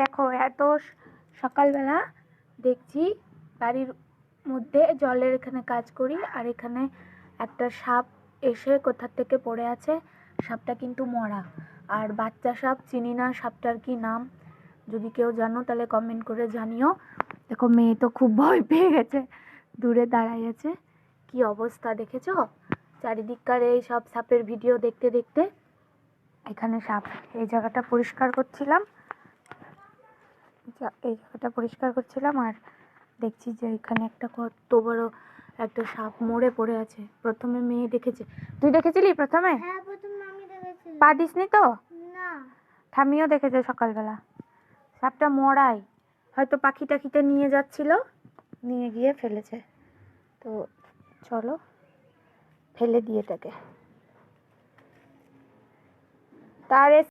দেখো এত সকালবেলা দেখছি বাড়ির মধ্যে জলের এখানে কাজ করি, আর এখানে একটা সাপ এসে কোথা থেকে পড়ে আছে। সাপটা কিন্তু মরা, আর বাচ্চা সাপ, চিনি না সাপটার কি নাম। যদি কেউ জানো তাহলে কমেন্ট করে জানিও। দেখো মেয়ে তো খুব ভয় পেয়ে গেছে, দূরে দাঁড়াই আছে। কি অবস্থা দেখেছো? চারিদিককার এই সব সাপের ভিডিও দেখতে দেখতে এখানে সাপ। এই জায়গাটা পরিষ্কার করছিলাম, এই জায়গাটা পরিষ্কার করছিলাম আর দেখছি যে এখানে একটা কত বড় একটা সাপ মরে পড়ে আছে। প্রথমে মেয়ে দেখেছে। তুই দেখেছিলি প্রথমে? হ্যাঁ, প্রথমে আমি দেখেছি। পা দিসনি তো? না। ঠামিও দেখেছে সকালবেলা। সাপটা মরাই, হয়তো পাখি টাখিতে নিয়ে যাচ্ছিল, নিয়ে গিয়ে ফেলেছে। তো চলো ফেলে দিয়ে এটাকে। তার